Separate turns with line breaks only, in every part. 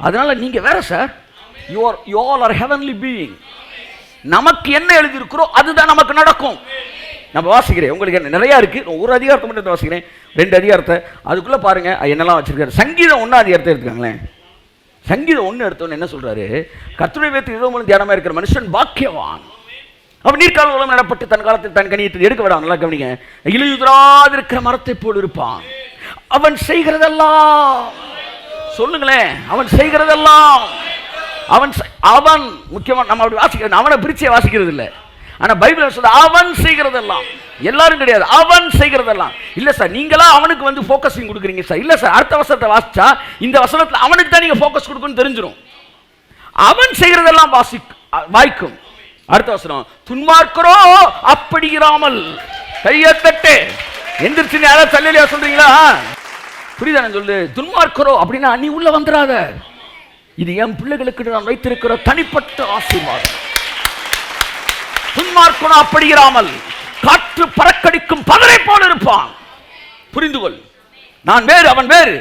அதனால நீங்க வேற sir. you all are heavenly being. நமக்கு என்ன எழுதியிருக்கிறோ அதுதான் நமக்கு நடக்கும். நம்ம வாசிக்கிறேன், உங்களுக்கு என்ன நிறைய இருக்கு, ஒரு அதிகாரத்தை மட்டும் வாசிக்கிறேன், 2 அதிகாரத்தை. அதுக்குள்ள பாருங்க என்னெல்லாம் வச்சிருக்காரு. சங்கீதம் 1 அதிகாரத்தை எடுத்துக்காங்களேன். சங்கீதம் 1 எடுத்தோன்னு என்ன சொல்றாரு? கர்த்தருடைய வேதத்தில் இரவும் தியானமா இருக்கிற மனுஷன் பாக்கியவான். அவன் நீர்க்கால் உலகம் நடப்பட்டு தன் காலத்தில் தன் கனியத்தை எடுக்க விடாம. நல்லா கவனிங்க. இலையுதிராதிருக்கிற மரத்தை போல் இருப்பான். அவன் செய்கிறதெல்லாம், சொல்லுங்களேன், அவன் செய்கிறதெல்லாம், அவன் முக்கியமா நம்ம அப்படி வாசிக்கிறது, அவனை பிரிச்சே வாசிக்கிறது இல்லை. ஆனா பைபிள் சொல்ற அவன் செய்கிறதெல்லாம், எல்லாரும் கிடையாது, அவன் செய்கிறதெல்லாம். இல்ல சார், நீங்களா அவனுக்கு வந்து போக்கஸிங் கொடுக்குறீங்க சார். இல்ல சார், அடுத்த வசனத்தை வாசிச்சா இந்த வசனத்துல அவனுக்கு தான் நீங்க போக்கஸ் கொடுக்கணும்னு தெரிஞ்சிடும். அவன் செய்கிறதெல்லாம் வாய்க்கும். அடுத்த வசனம், துன்மார்க்கரோ அப்படி இராமல். கையத்தட்டு எந்திரிச்சு யாராவது தள்ளியா சொல்றீங்களா? புரியுதா சொல்லு. துன்மார்க்கரோ அப்படின்னா நீ உள்ள வந்துடாத. இது என் பிள்ளைகளுக்கு நான் வைத்திருக்கிற தனிப்பட்ட ஆசீர்வாதம். துன்மார்க்கனோ அப்படி இராமல் காற்று பறக்கடிக்கும் பதரை போல இருப்பான். புரிந்து கொள். நான் வேறு, அவன் வேறு.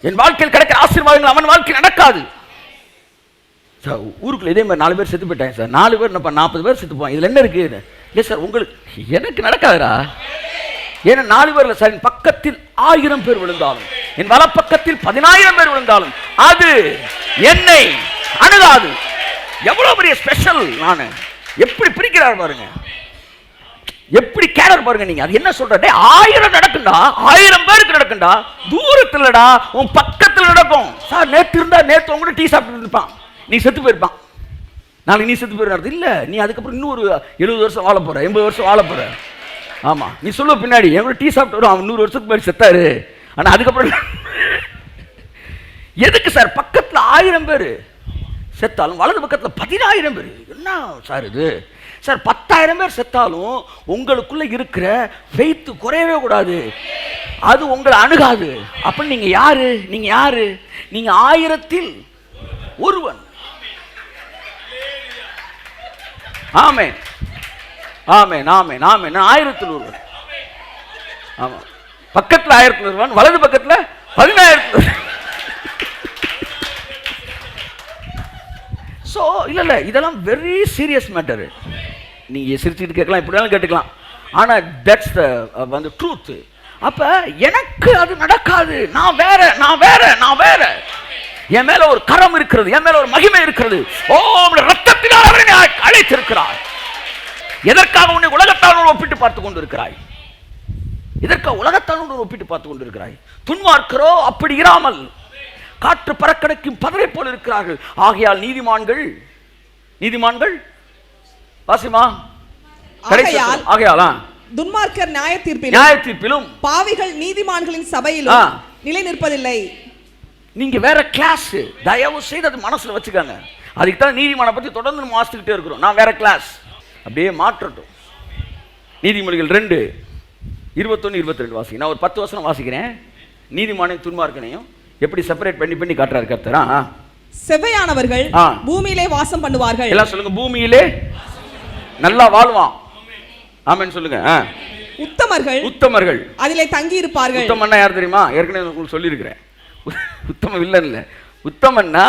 என் வாழ்க்கையில் கிடைக்கிற ஆசீர்வாதங்கள் அவன் வாழ்க்கையில் நடக்காது. ஊருக்குள்ள இதே மாதிரி 4 பேர் செத்து போயிட்டாங்க சார். 4 பேர் 40 பேர் செத்து போவாங்க. இதுல என்ன இருக்கு? இல்லை சார், உங்களுக்கு எனக்கு நடக்காதுடா. ஏன்னா 4 பேர்ல சார், என் பக்கத்தில் 1000 பேர் விழுந்தாலும், என் வலப்பக்கத்தில் 10,000 பேர் விழுந்தாலும் அது என்னை அணுகாது. எவ்வளவு பெரிய ஸ்பெஷல்! நான் எப்படி பிரிக்கிறார் பாருங்க, எப்படி கேரர் பாருங்க. நீங்க அது என்ன சொல்றே? 1000 நடக்குண்டா, 1000 பேருக்கு நடக்குண்டா, தூரத்துலடா, உன் பக்கத்தில் நடக்கும். சார் நேற்று இருந்தா நேற்று உங்க கூட டீ சாப்பிட்டு இருப்பான், நீ செத்து போயிருப்பான். நாளைக்கு நீ செத்து போயிருந்தது இல்ல, நீ அதுக்கப்புறம் இன்னும் ஒரு 70 வருஷம் வாழ போற, 80 வருஷம் வாழ போற. ஆமா, நீ சொல்லுவ பின்னாடி என் கூட டீ சாப்பிட்டு வரும், அவன் 100 வருஷத்துக்கு முன்னாடி செத்தாரு. ஆனா அதுக்கப்புறம் எதுக்கு சார்? பக்கத்துல 1000 பேர் செத்தாலும் வலது பக்கத்தில் 10,000 பேர். என்ன சார் இது? சார் 10,000 பேர் செத்தாலும் உங்களுக்குள்ள இருக்கிற ஃபெய்த் குறையவே கூடாது, அது உங்களை அணுகாது. அப்ப நீங்க யாரு? நீங்க யாரு? நீங்க 1000ல் ஒருவன். ஆமென், ஆமென், ஆமென், ஆமென். 1000ல் ஒருவன். ஆமா, பக்கத்தில் 1000ல் ஒருவன், வலது பக்கத்தில் 10,000. ஸோ இல்ல இதெல்லாம் வெரி சீரியஸ் மேட்டர். நீங்க சிரிச்சுட்டு கேட்கலாம், இப்படினாலும் கேட்டுக்கலாம். ஆனா தட்ஸ் த வந்து ட்ரூத். அப்ப எனக்கு அது நடக்காது. நான் வேற, நான் வேற, நான் வேற. என் மேல ஒரு கரம் இருக்கிறது, என் மேல ஒரு மகிமை இருக்கிறது. ஓ, ரத்தத்தினால் அவரை அழைத்திருக்கிறார். எதற்காக உன்னை உலகத்தாரோடு ஒப்பிட்டு பார்த்து கொண்டிருக்கிறாய்? எதற்காக உலகத்தாரோடு ஒப்பிட்டு பார்த்து கொண்டிருக்கிறாய்? துன்மார்க்கரோ அப்படி இராமல் காற்று பறக்கடைக்கும் பதரை போல் இருக்கிறார்கள். ஆகையால் நீதிமான்கள், நீதிமான்கள் வாசிமா, ஆகையால்
துன்மார்க்கர் நியாயத்தீர்ப்பிலும் பாவிகள் நீதிமான்களின் சபையிலும் நிலை நிற்பதில்லை.
நீங்க வேற கிளாஸ். தயவு செய்து அது மனசுல வச்சுக்காங்க. அதுக்கு தான் நீதிமான பத்தி தொடர்ந்து நம்ம வாசிச்சுக்கிட்டே இருக்கிறோம். நான் வேற கிளாஸ். அப்படியே மாற்றட்டும். நீதிமொழிகள் 2:21-22 வாசிங்க. நான் ஒரு 10 வசனம் வாசிக்கிறேன். நீதிமானையும் துன்மார்க்கனையும் எப்படி செப்பரேட் பண்ணி பண்ணி காட்டுறாரு கர்த்தர்.
செவ்வையானவர்கள் பூமியிலே வாசம் பண்ணுவார்கள்.
எல்லாம் சொல்லுங்க, பூமியிலே நல்லா வாழ்வான். ஆமென் சொல்லுங்க.
உத்தமர்கள்,
உத்தமர்கள்
அதிலே தங்கி இருப்பார்கள்.
உத்தமன்னா யார் தெரியுமா? ஏற்கனவே உங்களுக்கு சொல்லியிருக்கிறேன். உத்தம வில்லன் இல்ல. உத்தமன்னா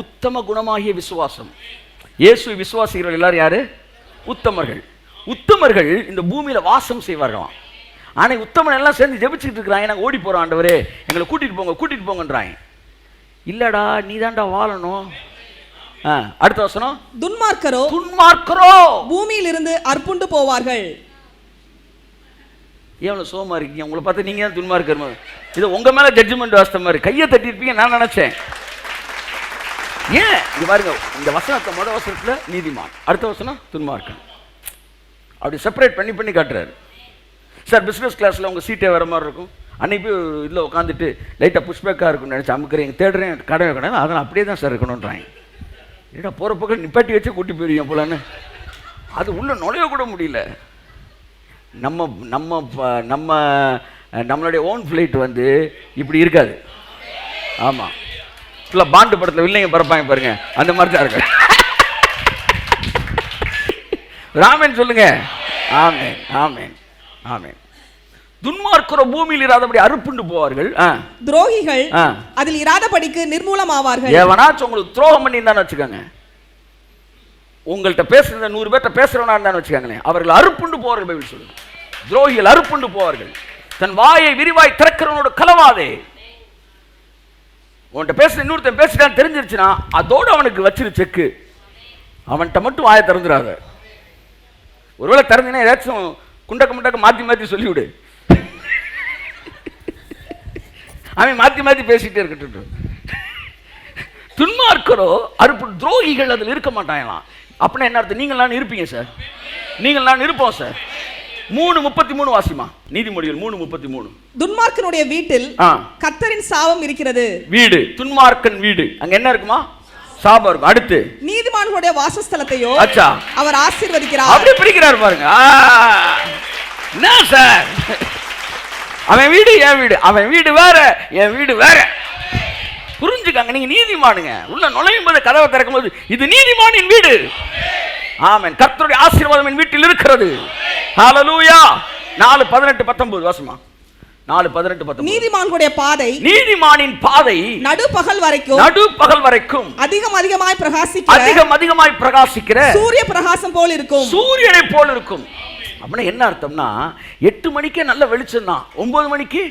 உத்தம குணமாகிய விசுவாசம். இயேசு விசுவாசிகள் எல்லாரும் யாரு? உத்தமர்கள். உத்தமர்கள் இந்த பூமியில வாசம் செய்வார்களாம். ஆனா உத்தமன் எல்லாம் சேர்ந்து ஜெபிச்சுட்டு இருக்கிறாங்க. நாங்கள் ஓடி போறோம், ஆண்டவரே எங்களை கூட்டிட்டு போங்க, கூட்டிட்டு போங்கன்றாங்க. இல்லடா, நீ தாண்டா வாழணும். அடுத்த வசனம்,
துன்மார்க்கரோ,
துன்மார்க்கரோ
பூமியில் இருந்து அற்புண்டு போவார்கள்.
எவ்வளவு சோமா இருக்கீங்க. உங்களை பார்த்து நீங்க தான் துன்மார்க்கர். இது உங்க மேல ஜட்ஜ்மெண்ட் வாஸ்த மாதிரி கையை தட்டிருப்பீங்க நான் நினைச்சேன். ஏன் இங்க பாருங்க, இந்த வசனத்தை முதல் வசனத்துல நீதிமான், அடுத்த வசனம் துன்மார்க்கன். அப்படி செப்பரேட் பண்ணி பண்ணி காட்டுறாரு. சார் பிஸ்னஸ் கிளாஸில் உங்கள் சீட்டே வர மாதிரி இருக்கும். அன்னைக்கு போய் இதில் உட்காந்துட்டு லைட்டாக புஷ்பேக்காக இருக்கும்னு நினச்சி அமுக்கிறேன், தேடுறேன், கடை கடை, அதெல்லாம் அப்படியே தான் சார் இருக்கணுன்றாங்க. ஏன்னா போகிற பக்கம் நிப்பாட்டி வச்சு கூட்டி போயிருவீங்க போலன்னு. அது உள்ள நுழைய கூட முடியல. நம்ம நம்ம நம்ம நம்மளுடைய ஓன் ஃப்ளைட் வந்து இப்படி இருக்காது. ஆமாம், ஃபுல்லாக பாண்டு படத்தில் வில்லைங்க பறப்பாங்க பாருங்க, அந்த மாதிரி தான் இருக்கு. ராமன் சொல்லுங்க. ஆமேன், ஆமேன், ஆமேன். துன்மார்க்கரோ பூமியில் இராதபடி அறுப்புண்டு போவார்கள்.
துரோகிகள் அதில் இராதபடிக்கு நிர்மூலமாவார்கள்.
எவனாச்சும் உங்களுக்கு துரோகம் பண்ணி இருந்தான்னு வச்சுக்கோங்க, உங்கள்கிட்ட பேசுறத 100 பேர்ட்ட பேசுறவனா இருந்தான்னு வச்சுக்கோங்களேன், அவர்கள் அறுப்புண்டு போவார்கள். பைபிள் சொல்லுது துரோகிகள் அறுப்புண்டு போவார்கள். தன் வாயை விரிவாய் திறக்கிறவனோட கலவாதே. உன்கிட்ட பேசுற இன்னொருத்தன் பேசிட்டான்னு தெரிஞ்சிருச்சுன்னா அதோடு அவனுக்கு வச்சிரு செக்கு. அவன்கிட்ட மட்டும் வாயை திறந்துடாத. ஒருவேளை திறந்தீங்கன்னா ஏதாச்சும் குண்டக்க முண்டக்க மாற்றி மாற்றி சொல்லிவிடு. அவன் மாற்றி மாற்றி பேசிட்டே இருக்கட்டும். துன்மார்க்கரோ அறுப்பு, துரோகிகள் அதில் இருக்க மாட்டாங்களாம். அப்படின்னா என்ன அர்த்தம்? நீங்கள் நான் இருப்பீங்க சார், நீங்கள் நான் இருப்போம் சார். 3:33 வாசிமா, நீதிமொழிகள் 3:33.
துன்மார்க்கனுடைய வீட்டில் கர்த்தரின் சாபம் இருக்கிறது. வீடு,
துன்மார்க்கன் வீடு, அங்க என்ன இருக்குமா? சாபம் இருக்கும். அடுத்து
நீதிமான்களுடைய வாசஸ்தலத்தையோ
அச்சா
அவர் ஆசீர்வதிக்கிறார்.
அப்படியே பிரிக்கிறார் பாருங்க. என்ன சார், அவன் வீடு என் வீடு, அவன் வீடு வேற என் வீடு வேற. புரிஞ்சுக்காங்க. நீங்க நீதிமானுங்க. உள்ள நுழையும் போது கதவை திறக்கும் போது இது நீதிமானின் வீடு. ஆமென். கர்த்தருடைய ஆசீர்வாதம் என் வீட்டில் இருக்கிறது. ஹalleluya. 4:18-19 வாசிமா. 4:18-19.
நீதிமான்களுடைய பாதை,
நீதிமானின் பாதை
நடுப்பகல் வரைக்கும் அதிகமாய் பிரகாசிக்கிற சூரிய பிரகாசம் போல் இருக்கும்,
சூரியனை போல் இருக்கும். அப்படின்னா என்ன அர்த்தம்னா 8 மணிக்கே நல்ல வெளிச்சம் தான், 9 மணிக்கு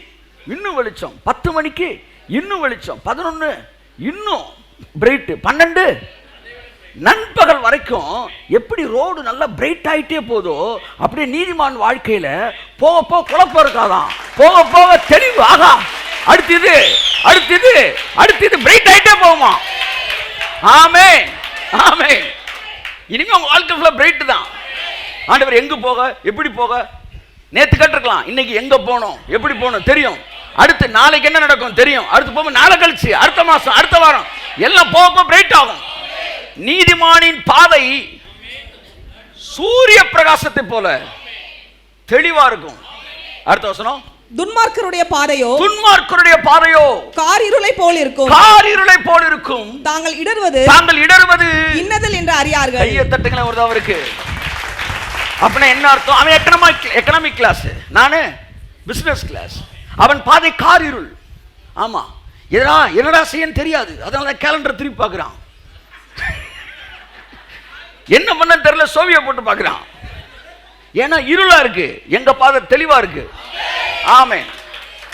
இன்னும் வெளிச்சம், 10 மணிக்கு இன்னும் வெளிச்சம், 11 இன்னும் பிரைட், 12 நண்பகல் வரைக்கும் எப்படி ரோடு நல்லா பிரைட் ஆயிட்டே போதோ அப்படியே நீதிமான் வாழ்க்கையில போக போக குழப்பம் இருக்காதான், போக போக தெளிவு. ஆகா, அடுத்தது அடுத்தது அடுத்தது பிரைட் ஆயிட்டே போகுமா. ஆமென் ஆமென். இனிமே உங்க வாழ்க்கை ஃபுல்லா பிரைட் தான். ஆண்டவர் எங்க போக எப்படி போக நேத்து கேட்டிருக்கலாம், இன்னைக்கு எங்க போனோம் எப்படி போனோம் தெரியும், அடுத்து நாளைக்கு என்ன நடக்கும் தெரியும், அடுத்து போக நாளை கழிச்சு அடுத்த மாசம் அடுத்த வாரம் எல்லாம் போக பிரைட் ஆகும். நீதிமானின் பாதை சூரிய பிரகாசத்தை போல தெளிவா இருக்கும். அடுத்த வசனம்,
துன்மார்க்கருடைய
பாதையோ
காரிருளை போல் இருக்கும், தாங்கள் இடறுவது இன்னதல் என்று அறியார்கள்.
கையை தட்டுங்களேன் ஒரு அவருக்கு. அப்படின்னா என்ன அர்த்தம்? அவன் எக்கனாமிக் கிளாஸ், நானு பிசினஸ் கிளாஸ். அவன் பாதை காரிருள். ஆமா, என்னடா செய்யன்னு தெரியாது, அதனால கேலண்டர் திருப்பி பார்க்கிறான். என்ன பண்ண தெரியல, சோவியை போட்டு பார்க்கிறான். ஏன்னா இருளா இருக்கு, எங்க பாதை தெளிவா இருக்கு. ஆமென்.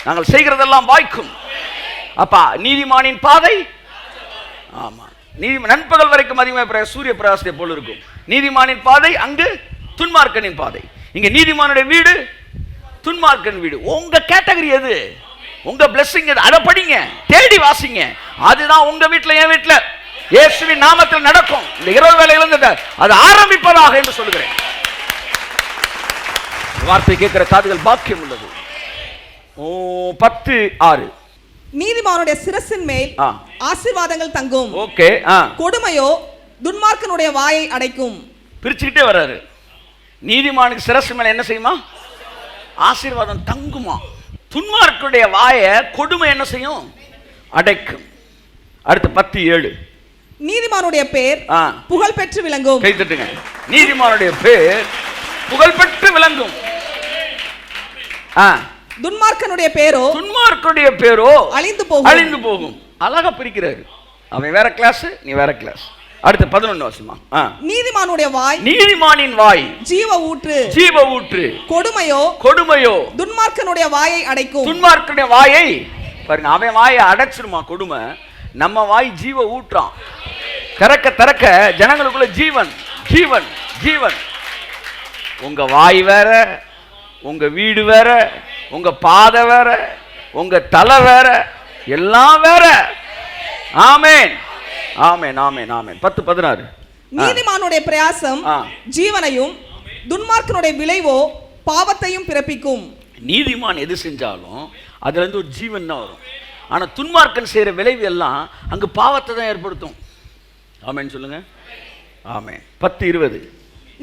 நாங்கள் செய்கிறதெல்லாம் வாய்க்கும். அப்பா நீதிமானின் பாதை, ஆமா, நண்பகல் வரைக்கும் அதிகமாக சூரிய பிரகாசத்தை போல இருக்கும். நீதிமானின் பாதை அங்கு, துன்மார்க்கனின் பாதை இங்க. நீதிமானுடைய வீடு, துன்மார்க்கன் வீடு. உங்க கேட்டகரி எது, உங்க பிளெஸிங் எது, அதை படிங்க, தேடி வாசிங்க. அதுதான் உங்க வீட்டில் என் வீட்டில் இயேசுவின் நாமத்தில் நடக்கும். இந்த இரவு வேளையிலிருந்து அது ஆரம்பிப்பதாக என்று சொல்லுகிறேன். வார்த்தை கேட்கிற காதுகள் பாக்கியம் உள்ளது. 10:6.
நீதிமானுடைய சிரசின் மேல் ஆசீர்வாதங்கள் தங்கும்.
ஓகே.
கொடுமையோ துன்மார்க்கனுடைய வாயை அடைக்கும்.
பிரிச்சுக்கிட்டே வர்றாரு. நீதிமானுக்கு சிரசு மேல என்ன செய்யுமா? ஆசீர்வாதம் தங்குமா. துன்மார்க்கனுடைய வாயை கொடுமை என்ன செய்யும்? அடைக்கும். அடுத்து 10:7.
நீதிமானுடைய பேர் புகழ் பெற்று விளங்கும்.
கை தட்டுங்க. நீதிமானுடைய பேர் புகழ் பெற்று விளங்கும்.
துன்மார்க்கனுடைய பேரோ அழிந்து போகும்.
அழகா பிரிக்கிறாரு. அவன் வேற கிளாஸ், நீ வேற கிளாஸ். அடுத்து 11 வருஷமா. நீதிமானின் வாய் ஜீவ ஊற்று. கொடுமையோ
துன்மார்க்கனுடைய வாயை அடைக்கும்.
துன்மார்க்கனுடைய வாயை பாருங்க, அவன் வாயை அடைச்சிருமா கொடுமை. நம்ம வாய் ஜீவ ஊற்றான். திறக்க திறக்க ஜனங்களுக்குள்ள ஜீவன் ஜீவன் ஜீவன். உங்க வாய் வேற, உங்க வீடு வேற, உங்க பாதை வேற, உங்க தலை வேற, எல்லாம் வேற. ஆமென் ஆமென் ஆமென் ஆமென். 10:16.
நீதிமானுடைய பிரயாசம் ஜீவனையும் துன்மார்க்கனுடைய விளைவோ பாவத்தையும் பிறப்பிக்கும்.
நீதிமான் எது செஞ்சாலும் அதுல இருந்து ஒரு ஜீவன் தான் வரும். ஆனா துன்மார்க்கன் செய்யற விளைவு எல்லாம் அங்கு பாவத்தை தான் ஏற்படுத்தும். ஆமென் சொல்லுங்க. ஆமென். 10:20.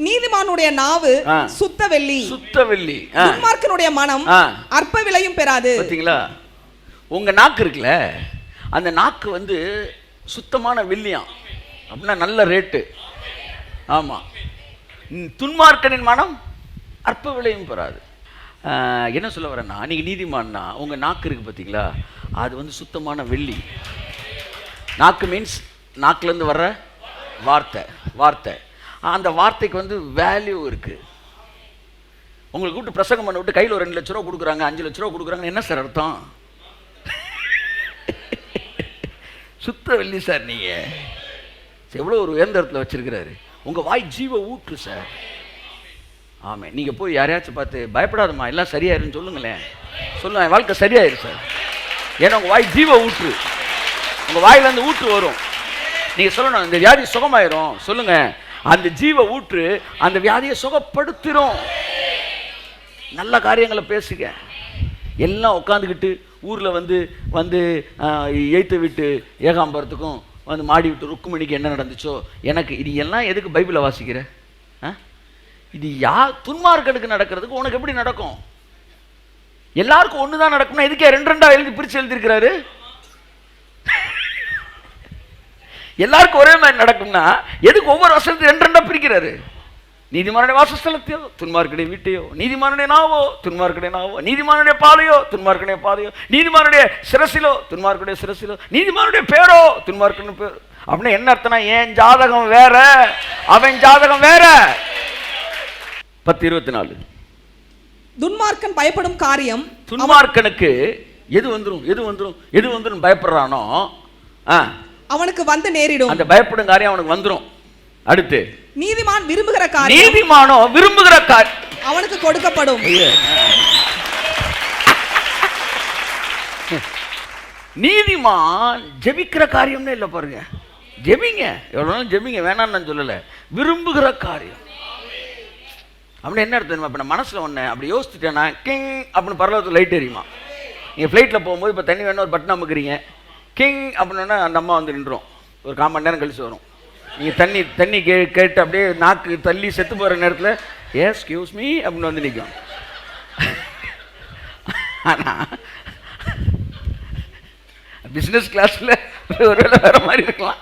நீதிமானுடைய நாவு சுத்த வெள்ளி. துன்மார்க்கனுடைய மனம் அற்ப விலையும் பெறாது.
பாத்தீங்களா? உங்க நாக்கு இருக்குல்ல, அந்த நாக்கு வந்து சுத்தமான வெள்ளியாம். அப்படின்னா நல்ல ரேட்டு. ஆமா. துன்மார்க்கனின் மனம் அற்ப விலையும் பெறாது. என்ன சொல்ல வரேன்னா, நீங்கள் நீதிமான்னா உங்கள் நாக்கு இருக்குது பார்த்தீங்களா, அது வந்து சுத்தமான வெள்ளி. நாக்கு மீன்ஸ் நாக்குலேருந்து வர்ற வார்த்தை. அந்த வார்த்தைக்கு வந்து வேல்யூ இருக்குது. உங்களுக்கு கூப்பிட்டு பிரசங்கம் பண்ண விட்டு கையில் ஒரு 2 லட்ச ரூபா கொடுக்குறாங்க, 5 லட்ச ரூபா கொடுக்குறாங்க, என்ன சார் அர்த்தம்? சுத்த வெள்ளி சார். நீங்கள் எவ்வளோ ஒரு உயர்ந்தரத்தில் வச்சிருக்கிறாரு. உங்கள் வாய் ஜீவ ஊற்று சார். ஆமாம், நீங்கள் போய் யாரையாச்சும் பார்த்து பயப்படாதம்மா எல்லாம் சரியாயிருன்னு சொல்லுங்களேன். சொல்லுங்க, என் வாழ்க்கை சரியாயிரு சார். ஏன்னா உங்கள் வாய் ஜீவ ஊற்று. உங்கள் வாயிலேருந்து ஊற்று வரும். நீங்கள் சொல்லணும், இந்த வியாதி சுகமாயிரும். சொல்லுங்கள், அந்த ஜீவ ஊற்று அந்த வியாதியை சுகப்படுத்திடும். நல்ல காரியங்களை பேசுங்க. எல்லாம் உட்காந்துக்கிட்டு ஊரில் வந்து எய்த்து விட்டு ஏகாம்பரத்துக்கும் வந்து மாடி விட்டு ருக்குமணிக்கு என்ன நடந்துச்சோ, எனக்கு இது எல்லாம் எதுக்கு பைபிளை வாசிக்கிற? இது துன்மார்க்கனுக்கு நடக்கிறதுக்கு உனக்கு எப்படி நடக்கும்? எல்லாருக்கும் ஒன்று தான் நடக்கும்னா எதுக்கே 2 பிரித்து எழுதியிருக்கிறாரு? எல்லாருக்கும் ஒரே மாதிரி நடக்கும்னா எதுக்கு ஒவ்வொரு வசனத்தையும் 2 பிரிக்கிறாரு? நீதிமானுடைய வாசஸ்தலத்தையோ துன்மார்க்கனுடைய வீட்டையோ, நீதிமானுடைய நாவோ துன்மார்க்கனுடைய நாவோ, நீதிமானுடைய பாதையோ துன்மார்க்கனுடைய பாதையோ, நீதிமானுடைய சிரசிலோ துன்மார்க்கனுடைய சிரசிலோ, நீதிமானுடைய பேரோ துன்மார்க்கனுடைய பேரோ. அப்படின்னா என்ன அர்த்தம்னா, என் ஜாதகம் வேற, அவன் ஜாதகம் வேற. 10:24.
துன்மார்க்கன் பயப்படும் காரியம்,
துன்மார்க்கனுக்கு எது வந்துரும் பயப்படுறானோ
அவனுக்கு வந்து நேரிடும்.
அந்த பயப்படும் காரியம் அவனுக்கு வந்துரும். அடுத்து,
நீதிமான் விரும்புகிற காரியம்,
நீதிமானோ விரும்புகிற காரியம்
அவனுக்கு கொடுக்கப்படும்.
நீதிமான் ஜெபிக்கிற காரியம்னே இல்லை பாருங்க. ஜெபிங்க, எவ்வளவு ஜெபிங்க, வேணான்னு நான் சொல்லல. விரும்புகிற காரியம் அப்படின்னு என்ன அர்த்தம்? இப்போ நான் மனசில் ஒன்று அப்படி யோசிச்சுட்டேன்னா கிங் அப்படின்னு பரலோகத்தில் லைட் எரியுமா? நீங்கள் ஃப்ளைட்டில் போகும்போது இப்போ தண்ணி வேணும், ஒரு பட்டன் அமுக்குறீங்க, கிங் அப்படின்னா அந்த அம்மா வந்து நின்றோம். ஒரு 1/4 மணி நேரம் கழிச்சு வரும். நீங்கள் தண்ணி கேட்டு அப்படியே நாக்கு தள்ளி செத்து போகிற நேரத்தில் எஸ்கியூஸ் மீ அப்படின்னு வந்து நிற்கும். ஆனால் பிஸ்னஸ் கிளாஸில் ஒருவேளை வேற மாதிரி இருக்கலாம்.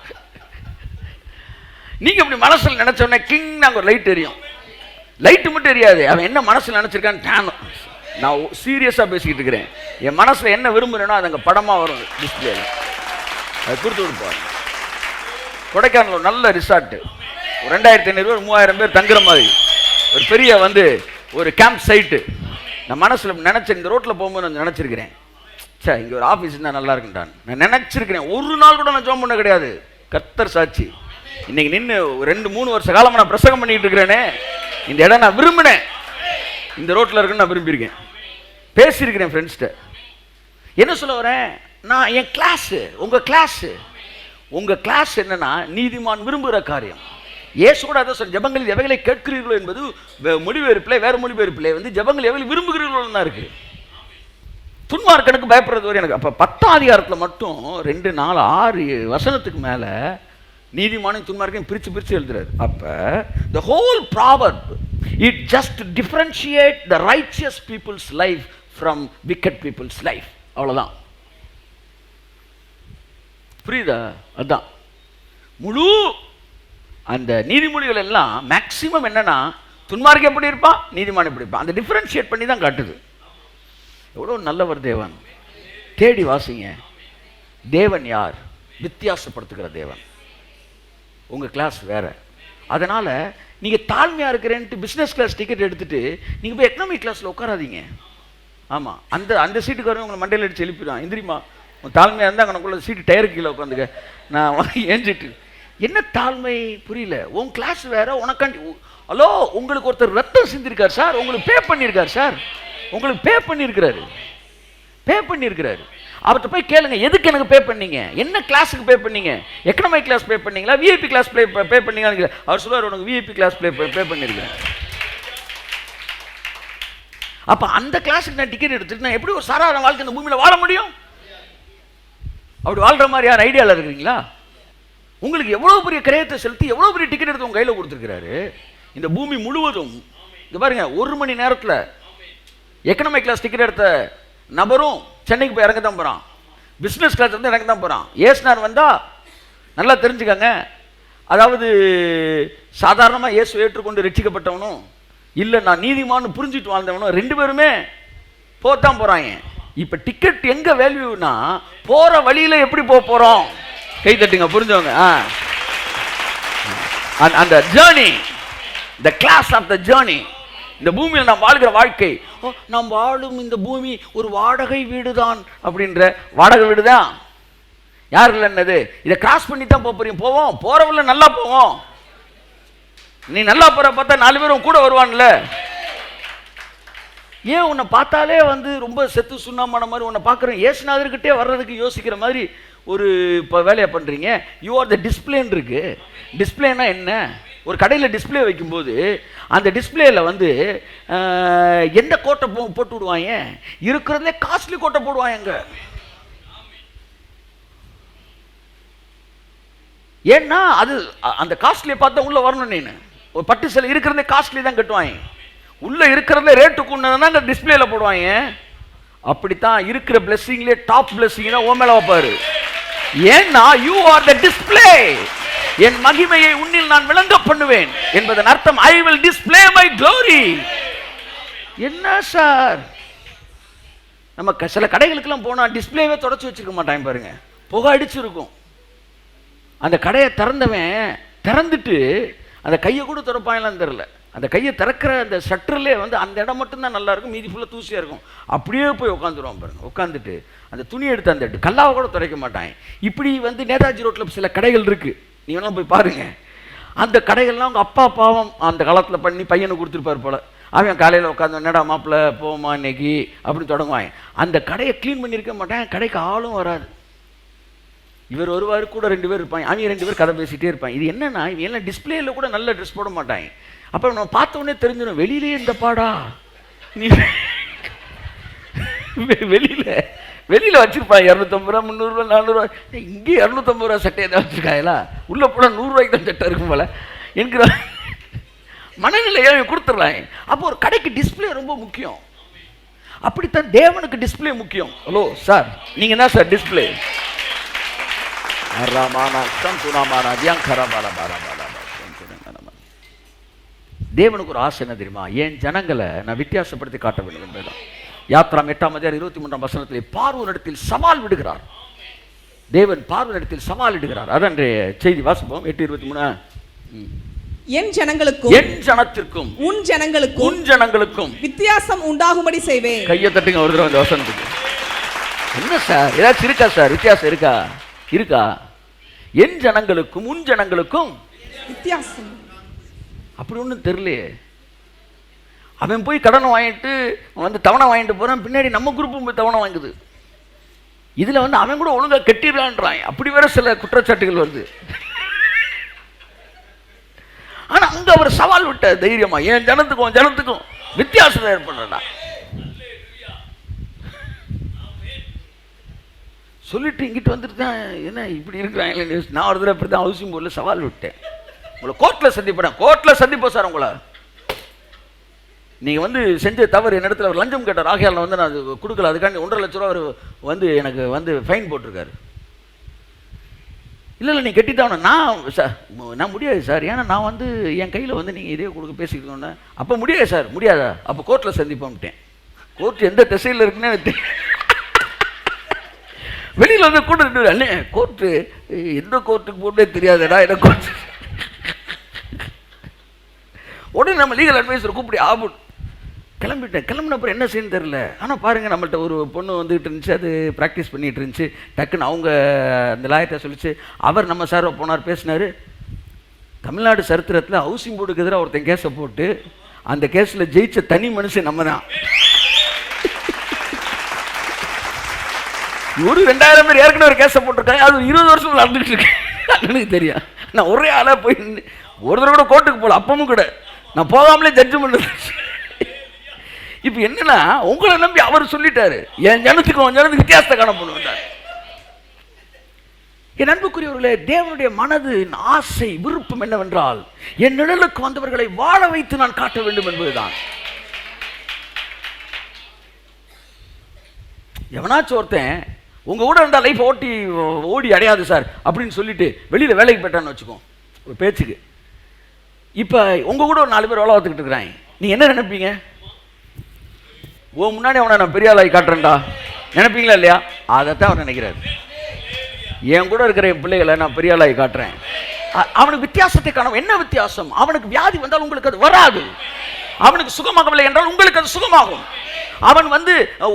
நீங்கள் அப்படி மனசில் நினச்சோடனே கிங் நாங்கள் ஒரு லைட் எரியும். லைட்டு மட்டும் எரியாது, அவன் என்ன மனசில் நினச்சிருக்கான்னு நான் சீரியஸாக பேசிக்கிட்டு இருக்கிறேன். என் மனசில் என்ன விரும்புகிறேனோ அது அங்கே படமாக வரும் டிஸ்பிளேல. அது கொடுத்து கொடுப்பாரு. கொடைக்கானல் ஒரு நல்ல ரிசார்ட்டு, 2500 3000 பேர் தங்குற மாதிரி ஒரு பெரிய ஒரு கேம்ப் சைட்டு. நான் மனசில் நினச்சேன், இந்த ரோட்டில் போகும்போது நான் நினச்சிருக்கிறேன், சார் இங்கே ஒரு ஆஃபீஸ் இருந்தால் நல்லா இருக்குன்டான் நான் நினச்சிருக்கிறேன். ஒரு நாள் கூட நான் ஜோம் பண்ண கிடையாது. கர்த்தர் சாட்சி. இன்னைக்கு நின்று 2-3 வருஷ காலமாக நான் பிரசங்கம் பண்ணிட்டு இருக்கிறேனே, இந்த இடம் நான் விரும்பினேன். இந்த ரோட்டில் இருக்குன்னு நான் விரும்பியிருக்கேன், பேசியிருக்கிறேன் ஃப்ரெண்ட்ஸ்கிட்ட. என்ன சொல்ல வரேன், நான் என் கிளாஸு உங்கள் கிளாஸ் என்னன்னா நீதிமான் விரும்புகிற காரியம். ஏசு கூட அதை சொல்ல, ஜபங்களில் எவைகளை கேட்கிறீர்களோ என்பது மொழிபெயர்ப்பிலே, வேறு மொழிபெயர்ப்பிலே ஜபங்கள் எவைகளை விரும்புகிறீர்களோ தான் இருக்கு. துன்மார்க்கனுக்கு பயப்படுறது வரை எனக்கு. அப்போ 10ஆம் அதிகாரத்தில் மட்டும் 2, 4, 6 வசனத்துக்கு மேலே நீதிமானையும் துன்மார்க்கையும் பிரித்து எழுதுறாரு. அப்போ the whole proverb it just differentiate the righteous people's life from wicked people's life. அவ்வளோதான். புரியுதா? அதுதான் முழு அந்த நீதிமொழிகள் எல்லாம் மேக்சிமம் என்னன்னா, துன்மார்க்கன் எப்படி இருப்பான், நீதிமான் எப்படி இருப்பான், அந்த டிஃபரன்ஷியேட் பண்ணி தான் காட்டுது. எவ்வளோ நல்லவர் தேவன். தேடி வாசிங்க. தேவன் யார்? வித்தியாசப்படுத்துகிற தேவன். உங்கள் கிளாஸ் வேற. அதனால் நீங்கள் தாழ்மையாக இருக்கிறேன்ட்டு பிஸ்னஸ் கிளாஸ் டிக்கெட் எடுத்துகிட்டு நீங்கள் போய் எக்கனாமிக் கிளாஸில் உட்காராதீங்க. ஆமாம், அந்த சீட்டுக்கு வரவங்க உங்களை மண்டையில் அடிச்சு எழுப்பிடுவான். எந்திரிமா, உன் தாழ்மையாக இருந்தால் அங்கனக்குள்ள சீட்டு டயருக்கு கீழே உட்காந்துக்க. நான் ஏஞ்சிட்டு என்ன தாழ்மை புரியல. உன் கிளாஸ் வேற, உனக்காண்டி. ஹலோ, உங்களுக்கு ஒருத்தர் ரத்தம் சிந்திருக்கார் சார், உங்களுக்கு பே பண்ணியிருக்கார் சார், உங்களுக்கு பே பண்ணியிருக்கிறாரு. அவர்கிட்ட போய் கேளுங்க, எதுக்கு எனக்கு பே பண்ணீங்க, என்ன கிளாஸுக்கு பே பண்ணீங்க, எக்கனாமிக் கிளாஸ் பே பண்ணீங்களா, விஐபி கிளாஸ் பே பண்ணீங்களா? அவர் சொல்லுவார், உனக்கு விஐபி கிளாஸ் பே பண்ணியிருக்கேன். அப்போ அந்த கிளாஸுக்கு நான் டிக்கெட் எடுத்துட்டு நான் எப்படி ஒரு சாதாரண வாழ்க்கை இந்த பூமியில் வாழ முடியும்? அப்படி வாழ்கிற மாதிரி யார் ஐடியாவில் இருக்கிறீங்களா? உங்களுக்கு எவ்வளோ பெரிய கிரயத்தை செலுத்தி எவ்வளோ பெரிய டிக்கெட் எடுத்து உங்கள் கையில் கொடுத்துருக்கிறாரு. இந்த பூமி முழுவதும் இங்கே பாருங்க, 1 மணி நேரத்தில் எக்கனாமிக் கிளாஸ் டிக்கெட் எடுத்த நபரும் சென்னைக்கு போய் இறங்க தான் போகிறான், பிஸ்னஸ் கிளாஸ் வந்து இறங்க தான் போகிறான். ஏசுனார் வந்தால் நல்லா தெரிஞ்சுக்கங்க, அதாவது சாதாரணமாக இயேசு ஏற்றுக்கொண்டு ரட்சிக்கப்பட்டவனும் இல்லை நான் நீதிமான்னு புரிஞ்சுட்டு வாழ்ந்தவனும் 2 பேருமே போத்தான் போகிறாங்க. இப்போ டிக்கெட் எங்கே வேல்யூனா போகிற வழியில் எப்படி போகிறோம். கை தட்டுங்க புரிஞ்சவங்க. அந்த journey, the class of the journey. இந்த பூமியில் நாம் வாழ்கிற வாழ்க்கை, நாம் வாழும் இந்த பூமி ஒரு வாடகை வீடு தான் அப்படின்ற வாடகை வீடு தான். யார் இல்லைன்னது, இதை கிராஸ் பண்ணி தான் போவோம். போகிறவங்கள நல்லா போவோம். நீ நல்லா போகிற பார்த்தா 4 பேரும் கூட வருவான்ல. ஏன் உன்னை பார்த்தாலே வந்து ரொம்ப செத்து சுண்ணாமான மாதிரி உன்னை பார்க்குறேன், ஏசுநாதர்கிட்டே வர்றதுக்கு யோசிக்கிற மாதிரி ஒரு இப்போ வேலையை பண்ணுறீங்க. யூ ஆர் த டிஸ்பிளேன்னு இருக்கு. டிஸ்பிளேனா என்ன? ஒரு கடையில் டிஸ்பிளே வைக்கும்போது அந்த டிஸ்பிளேல வந்து எந்த கோட்டை போட்டு விடுவாங்க, இருக்கிறதுலே காஸ்ட்லி கோட்டை போடுவாங்க. ஏன்னா அது அந்த காஸ்ட்லியை பார்த்தா உள்ள வரணும். நீ ஒரு பட்டு சில இருக்கிறதே காஸ்ட்லி தான் கட்டுவாங்க, உள்ள இருக்கிறதே ரேட்டுக்கு ஒன்று அந்த டிஸ்பிளேல போடுவாங்க. அப்படித்தான் இருக்கிற பிளெஸிங்லேயே டாப் பிளெஸிங் தான் ஓ மேல வைப்பாரு. ஏன்னா யூ ஆர் த டிஸ்பிளே. என் மகிமையை உன்னில் நான் விளங்க பண்ணுவேன் என்பதன் அர்த்தம் I will display my glory. என்ன சார், நம்ம சில கடைகளுக்கெல்லாம் போனா டிஸ்பிளேவே தொடச்சு வச்சிருக்க மாட்டாங்க பாருங்க, புகை அடிச்சிருக்கும். அந்த கடையை திறந்துட்டு அந்த கையை கூட திறப்பாங்களான்னு தெரியல. அந்த கையை திறக்கிற அந்த ஷட்டர்லே வந்து அந்த இடம் மட்டும்தான் நல்லா இருக்கும், மீதி ஃபுல்லாக தூசியாக இருக்கும். அப்படியே போய் உட்காந்துருவான் பாருங்க. உட்காந்துட்டு அந்த துணி எடுத்து அந்த கல்லாவை கூட துடைக்க மாட்டாங்க. இப்படி வந்து நேதாஜி ரோட்டில் சில கடைகள் இருக்குது, நீ வேணால் போய் பாருங்க. அந்த கடைகள்லாம் அவங்க அப்பா பாவம் அந்த காலத்தில் பண்ணி பையனுக்கு கொடுத்துருப்பார் போல. அவன் காலையில் உட்காந்து என்னடா மாப்பிள்ளை போமா இன்னைக்கு அப்படின்னு தொடங்குவாங்க. அந்த கடையை க்ளீன் பண்ணியிருக்க மாட்டான், கடைக்கு ஆளும் வராது. இவர் வருவார், கூட 2 பேர் இருப்பாங்க, அவங்க 2 பேர் கதை பேசிகிட்டே இருப்பாங்க. இது என்னன்னா இவன் எல்லாம் டிஸ்பிளேயில் கூட நல்ல ட்ரெஸ் போட மாட்டாங்க. அப்போ நம்ம பார்த்த உடனே தெரிஞ்சிடும், வெளியிலே இந்த பாடா நீ வெளியில் வச்சிருப்பாங்க 250 ரூபா 300 ரூபா 400 ரூபா. இங்கே 250 ரூபா சட்டை ஏதாவது வச்சுருக்காங்களா, உள்ளே போனால் 100 ரூபாய்க்கு தான் சட்டை இருக்கும் போல என்கிற மனநிலையை கொடுத்துடலாம். அப்போ ஒரு கடைக்கு டிஸ்பிளே ரொம்ப முக்கியம். அப்படித்தான் தேவனுக்கு டிஸ்பிளே முக்கியம். ஹலோ சார், நீங்கள் என்ன சார் டிஸ்பிளே? தேவனுக்கு ஒரு ஆசை என்ன தெரியுமா? என் ஜனங்களை நான் வித்தியாசப்படுத்தி காட்ட வேண்டும் என்பதுதான். யாத்ரா 8ஆம் அதிகாரம் 23ஆம் வசனத்திலே பார்வோனிடத்தில் சவால் விடுகிறார். தேவன் பார்வோனிடத்தில் சவால் இடுகிறார். அதன்றைய செய்தி வாசிப்போம். 8:23.
என் ஜனங்களுக்கும்
என் ஜனத்திற்கும்
உன் ஜனங்களுக்கும்
வித்தியாசம்
உண்டாகும்படி செய்வேன்.
கையை தட்டுங்க ஒரு தடவை அந்த வசனத்துக்கு. என்ன சார், ஏதாச்சும் இருக்கா சார்? வித்தியாசம் இருக்கா? என் ஜனங்களுக்கும் உன் ஜனங்களுக்கும்
வித்தியாசம்
அப்படி ஒன்றும் தெரியலையே. அவன் போய் கடனை வாங்கிட்டு வந்து தவணை வாங்கிட்டு போறான், பின்னாடி நம்ம குரூப்பும் போய் தவணை வாங்குது. இதுல வந்து அவன் கூட ஒழுங்கா கட்டிடலான்றான். அப்படி வேற சில குற்றச்சாட்டுகள் வருது. ஆனா அங்க அவர் சவால் விட்ட தைரியமா, என் ஜனத்துக்கும் வித்தியாசம் ஏற்படுறா சொல்லிட்டு இங்கிட்டு வந்துட்டு தான் என்ன இப்படி இருக்கிறாங்க. நான் ஒரு தடவை இப்படி தான் ஹவுசிங் போர்டில் சவால் விட்டேன், உங்களை கோர்ட்டில் சந்திப்போம் சார். உங்களை நீங்கள் வந்து செஞ்ச தவறு என் இடத்துல ஒரு லஞ்சம் கேட்டார், ஆகையால் வந்து நான் அது கொடுக்கல, அதுக்காண்டி 1.5 லட்ச ரூபா அவர் வந்து எனக்கு வந்து ஃபைன் போட்டிருக்காரு. இல்லை நீ கட்டிட்டாவணும். நான் முடியாது சார், ஏன்னா நான் வந்து என் கையில் வந்து நீங்கள் இதே கொடுக்க பேசிக்கிட்டோன்னே. அப்போ முடியாது சார். முடியாதா? அப்போ கோர்ட்டில் சந்திப்போம்ட்டேன். கோர்ட் எந்த திசையில் இருக்குன்னு வெளியில் வந்து கூட அண்ணே கோர்ட்டு எந்த கோர்ட்டுக்கு போட்டே தெரியாதுடா என்ன கோர்ட். உடனே நம்ம லீகல் அட்வைசர் கூப்பிடி ஆபுட் கிளம்பிட்டேன். கிளம்பின அப்புறம் என்ன செய்யணும் தெரியல. ஆனால் பாருங்கள், நம்மள்ட்ட ஒரு பொண்ணு வந்துகிட்டு இருந்துச்சு, அது ப்ராக்டிஸ் பண்ணிகிட்டு இருந்துச்சு. டக்குன்னு அவங்க அந்த லாயர்கிட்ட சொல்லிச்சு. அவர் நம்ம சார் போனார், பேசினார். தமிழ்நாடு சரித்திரத்தில் ஹவுசிங் போர்டுக்கு எதிராக ஒருத்தன் கேஸை போட்டு அந்த கேஸில் ஜெயிச்ச தனி மனுஷன் நம்ம தான். ஒரு 2000 பேர் ஏற்கனவே ஒரு கேஸை போட்டிருக்காங்க. அது 20 வருஷம் நடந்துட்டு இருக்கு. எனக்கு தெரியும். நான் ஒரே ஆளாக போய் ஒரு தடவை கூட கோர்ட்டுக்கு போகல. அப்பவும் கூட நான் போகாமலே ஜட்ஜ்மெண்ட். இப்போ என்னன்னா, உங்களை நம்பி அவர் சொல்லிட்டாரு, என் ஜனத்துக்கு வித்தியாசத்தை காணப்படுவார். என் அன்புக்குரியவர்களே, தேவனுடைய மனதின் ஆசை விருப்பம் என்னவென்றால், என் நிழலுக்கு வந்தவர்களை வாழ வைத்து நான் காட்ட வேண்டும் என்பதுதான். எவனாச்சும் ஒருத்தன் உங்க கூட இருந்தால் லைஃப் ஓடி அடையாது சார் அப்படின்னு சொல்லிட்டு வெளியில் வேலைக்கு போயிட்டான்னு வச்சுக்கோ, ஒரு பேச்சுக்கு. இப்போ உங்க கூட ஒரு 4 பேர் வேலை பார்த்துக்கிட்டு இருக்கிறாங்க. நீ என்ன நினைப்பீங்க? முன்னாடி அவனை நான் பெரிய ஆளாகி காட்டுறேன்டா நினைப்பீங்களா இல்லையா? அதைத்தான் அவர் நினைக்கிறார். என் கூட இருக்கிற என் பிள்ளைகளை நான் பெரிய ஆளாகி காட்டுறேன். அவனுக்கு வித்தியாசத்தை காணும். என்ன வித்தியாசம்? அவனுக்கு வியாதி வந்தால் உங்களுக்கு அது வராது. அவனுக்கு சுகமாகவில்லை என்றால் உங்களுக்கு அது சுகமாகும். அவன்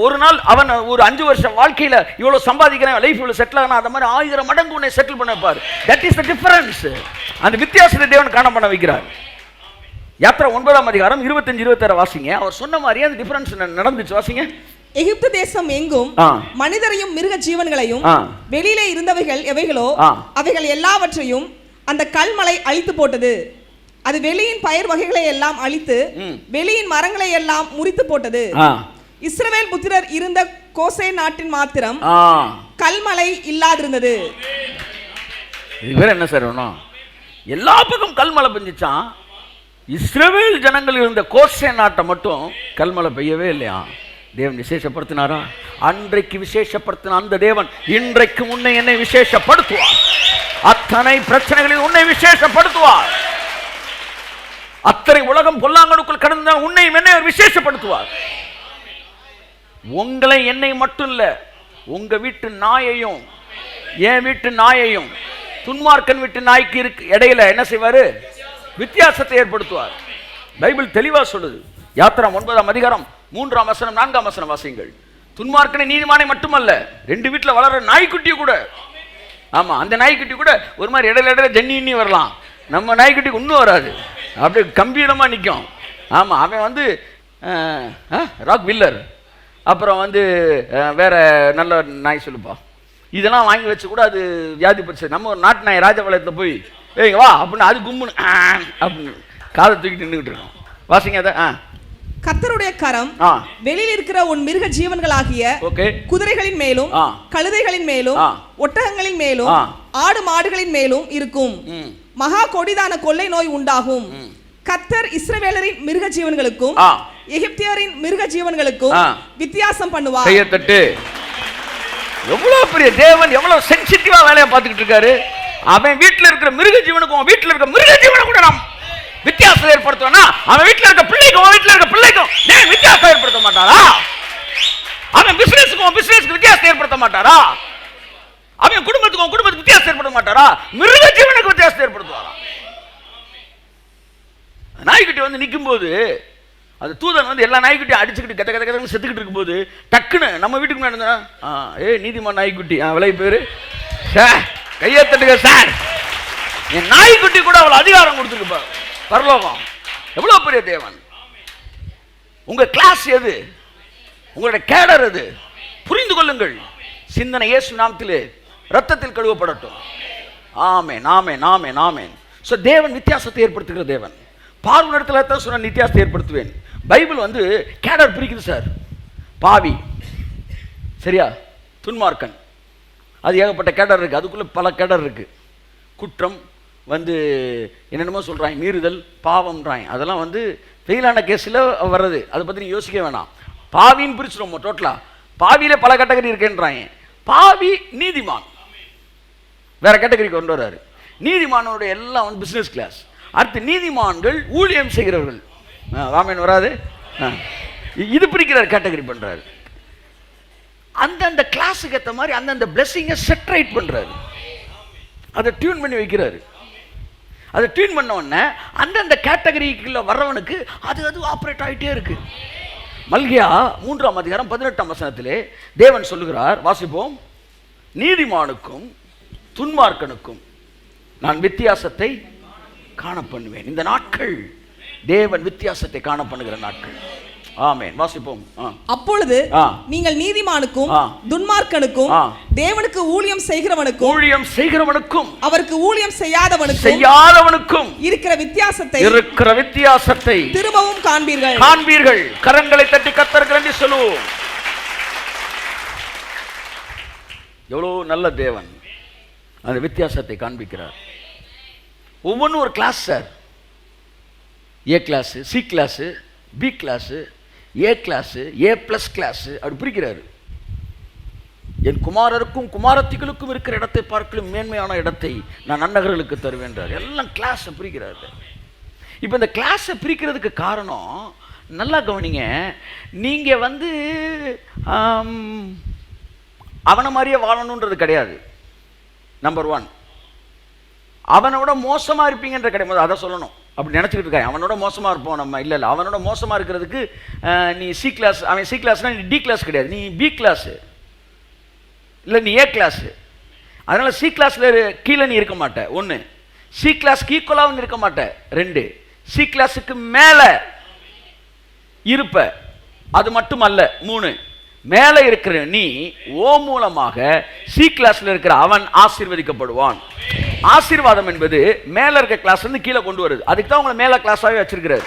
ஒரு நாள் அவன் ஒரு 5 வருஷம் வாழ்க்கையில் இவ்வளவு சம்பாதிக்கிறேன், லைஃப் இவ்வளவு செட்டில் ஆகணும், அந்த மாதிரி 1000 மடங்கு உன்னை செட்டில் பண்ண வைப்பார். That is the difference. அந்த வித்தியாசத்தை தேவன் காண பண்ண வைக்கிறார். யாத்திரை 9ஆம் அதிகாரம் 25-26 வாசிங்க. அவர் சொன்ன மாதிரியே அந்த டிஃபரன்ஸ் நடந்துச்சு. வாசிங்க.
எகிப்து தேசம் எங்கும் மனிதரையும் மிருக ஜீவன்களையும் வெளியிலே இருந்தவைகள் எவைகளோ அவைகள் எல்லாவற்றையும் அந்த கல்மலை அழித்து போட்டது. அது வெளியின் பயிர் வகைகளை எல்லாம் அழித்து வெளியின் மரங்களை எல்லாம் முறித்து போட்டது. இஸ்ரவேல் புத்திரர் இருந்த கோசே நாட்டின் மாத்திரம் கல்மலை இல்லாதிருந்தது.
என்ன சார் எல்லா பக்கம் கல்மலை பெஞ்சிச்சான். இஸ்ரவேல் ஜனங்கள் இருந்த கோசே நாட்டை மட்டும் கல்மலை பெய்யவே இல்லையா? தேவன் விசேஷப்படுத்தினாரா? அன்றைக்கு விசேஷப்படுத்தின அந்த தேவன் இன்றைக்கு உன்னை என்னை விசேஷப்படுத்துவார். அத்தனை பிரச்சனைகளில் உன்னை விசேஷப்படுத்துவார். அத்தனை உலகம் பொல்லாங்கனுக்குள் கடந்தால் உன்னையும் என்னை விசேஷப்படுத்துவார். உங்களை என்னை மட்டும் இல்ல, உங்க வீட்டு நாயையும் என் வீட்டு நாயையும் துன்மார்க்கன் வீட்டு நாய்க்கு இடையில என்ன செய்வாரு? வித்தியாசத்தை ஏற்படுத்துவார். பைபிள் தெளிவா சொல்லுது. யாத்திரா 9ஆம் அதிகாரம் 3ஆம் வசனம் 4ஆம் வசனம் வாசியுங்கள். துன்மார்க்கனை நீதிமானை மட்டுமல்ல, 2 வீட்டில் வளர்ற நாய்க்குட்டி கூட. ஆமா, அந்த நாய்க்குட்டி கூட ஒரு மாதிரி இடையில ஜன்னி வரலாம். நம்ம நாய்க்குட்டிக்கு இன்னும் வராது, அப்படியே கம்பீரமா நிற்கும். ஆமா, அவன் ராக் வில்லர், அப்புறம் வேற நல்ல நாய் சொல்லுப்பா, இதெல்லாம் வாங்கி வச்சு கூட அது வியாதி பிரச்சனை. நம்ம ஒரு நாட்டு நாய் ராஜபாளையத்தில் போய் ஏங்க வா அப்படின்னு அது கும்முன்னு அப்படின்னு காதை தூக்கிட்டு நின்றுகிட்டு இருக்கோம். வாசிங்க அதை.
கர்த்தருடைய கரம் வெளியில் இருக்கிற உன் மிருக ஜீவன்களாகிய குதிரைகளின் மேலும் கழுதைகளின் மேலும் ஒட்டகங்களின் மேலும் ஆடு மாடுகளின் மேலும் இருக்கும். மகா கொடிதான கொள்ளை நோய் உண்டாகும். கர்த்தர் இஸ்ரவேலரின் மிருக ஜீவன்களுக்கும் எகிப்தியரின் மிருக ஜீவன்களுக்கும் வித்தியாசம் பண்ணுவார். கையத்தட்டு.
எவ்வளவு பெரிய தேவன், எவ்வளவு சென்சிட்டிவா வேலையை பார்த்துக்கிட்டு இருக்காரு. அவன் வீட்டில் இருக்கிற மிருக ஜீவனுக்கும் வீட்டில் இருக்கிற மிருக ஜீவனை கூட நாம் வித்தியாசம் ஏற்படுத்துவனா? அவன் வீட்டில் இருக்க பிள்ளைக்கும் வீட்டில் இருக்க பிள்ளைக்கும் வித்தியாசம் ஏற்படுத்த மாட்டாரா? அவன் பிசினஸுக்கும் பிசினஸ்க்கு வித்தியாசம் ஏற்படுத்த மாட்டாரா? அவன் குடும்பத்துக்கும் குடும்பத்துக்கு வித்தியாசம் ஏற்படுத்த மாட்டாரா? மிருக ஜீவனுக்கு வித்தியாசம் ஏற்படுத்துவாரா? நாய்க்குட்டி நிற்கும் போது அது தூதன் எல்லா நாய்க்குட்டியும் அடிச்சுக்கிட்டு கத்த கத்த கத்த செத்துக்கிட்டு இருக்கும் போது டக்குன்னு நம்ம வீட்டுக்கு முன்னாடி நீதிமான் நாய்க்குட்டி விலை பேரு கையை தட்டுங்க சார். என் நாய்க்குட்டி கூட அவ்வளவு அதிகாரம் கொடுத்துருக்கு பரலோகம். எவ்வளவு பெரிய தேவன். உங்க கிளாஸ் எது? உங்களுடைய கேடர் எது? புரிந்து கொள்ளுங்கள். சிந்தனை இயேசு நாமத்திலே ரத்தத்தில் கழுவப்படட்டும். ஆமென் ஆமென் ஆமென் ஆமென். சோ தேவன் வித்தியாசத்தை ஏற்படுத்துகிற தேவன். பார்வை இடத்துல தான் சொன்ன வித்தியாசத்தை ஏற்படுத்துவேன். பைபிள் கேடர் பிரிக்குது சார். பாவி, சரியா, துன்மார்க்கன், அது ஏகப்பட்ட கேடர் இருக்கு. அதுக்குள்ள பல கேடர் இருக்கு. குற்றம் என்னென்னமோ சொல்றாங்க, மீறுதல், பாவம்ன்றாங்க. அதெல்லாம் ஃபெயிலான கேஸில் வர்றது. அதை பற்றி நீ யோசிக்க வேணாம். பாவின்னு பிரிச்சுடும் டோட்டலா. பாவியில பல கேட்டகரி இருக்குன்றாங்க. பாவி நீதிமான் வேற கேட்டகரி கொண்டு வர்றாரு. நீதிமானோட எல்லாம் பிசினஸ் கிளாஸ். அடுத்து நீதிமான்கள் ஊழியம் செய்கிறவர்கள். ராமன் வராது, இது பிரிக்கிறார், கேட்டகரி பண்றாரு. அந்தந்த கிளாஸுக்கு ஏற்ற மாதிரி அந்தந்த பிளெஸிங்கை செட்ரைட் பண்றாரு. அதை டியூன் பண்ணி வைக்கிறாரு. அதை டியூன் பண்ண உடனே அந்தந்த கேட்டகரிக்குள்ள வர்றவனுக்கு அது ஆப்ரேட் ஆகிட்டே இருக்கு. மல்கியா 3ஆம் அதிகாரம் 18ஆம் வசனத்திலே தேவன் சொல்லுகிறார், வாசிப்போம். நீதிமானுக்கும் துன்மார்க்கனுக்கும் நான் வித்தியாசத்தை காண பண்ணுவேன். இந்த நாட்கள் தேவன் வித்தியாசத்தை காண பண்ணுகிற நாட்கள். ஆமென். வாசிப்போம்.
அப்பொழுது நீங்கள் நீதிமானுக்கும் துன்மார்க்கனுக்கும் தேவனுக்கு ஊழியம் செய்கிறவனுக்கும் அவருக்கு ஊழியம் செய்யாதவனுக்கும் இருக்கிற வித்தியாசத்தை திரும்பவும் காண்பீர்கள்.
கரங்களை தட்டி கர்த்தருக்கு நன்றி சொல்லுவோம். எவ்வளவு நல்ல தேவன் அந்த வித்தியாசத்தை காண்பிக்கிறார். ஒவ்வொன்றும் ஒரு class sir. A class, C class, B class, A class, A plus class, அப்படி பிரிக்கிறாரு. என் குமாரருக்கும் குமாரத்திகளுக்கும் இருக்கிற இடத்தை பார்க்கலும் மேன்மையான இடத்தை நான் நன்னகர்களுக்கு தருவேன்றார். எல்லாம் கிளாஸ் பிரிக்கிறாரு. இப்போ இந்த கிளாஸை பிரிக்கிறதுக்கு காரணம் நல்லா கவனிங்க. நீங்கள் வந்து அவனை மாதிரியே வாழணுன்றது கிடையாது. நம்பர் 1, அவனோட மோசமாக இருப்பீங்கன்ற கிடையாது, அதை சொல்லணும். அப்படி நினச்சிக்கிட்டு இருக்காங்க, அவனோட மோசமாக இருப்போம் நம்ம. இல்லை இல்லை, அவனோட மோசமாக இருக்கிறதுக்கு நீ சி கிளாஸ், அவன் சி கிளாஸ்னால் நீ டி கிளாஸ் கிடையாது, நீ பி கிளாஸு இல்லை நீ ஏ கிளாஸு. அதனால் சி கிளாஸில் கீழே நீ இருக்க மாட்டே 1, சி கிளாஸ்க்கு ஈக்குவலாகவும் இருக்க மாட்டே 2, சி கிளாஸுக்கு மேலே இருப்ப, அது மட்டும் அல்ல 3, மேலே இருக்கிற நீ ஓ மூலமாக சி கிளாஸ்ல இருக்கிற அவன் ஆசீர்வதிக்கப்படுவான். ஆசீர்வாதம் என்பது மேலே இருக்க கிளாஸ் இருந்து கீழே கொண்டு வருது. அதுக்கு தான் உங்களை மேலே கிளாஸாகவே வச்சிருக்கிறாரு.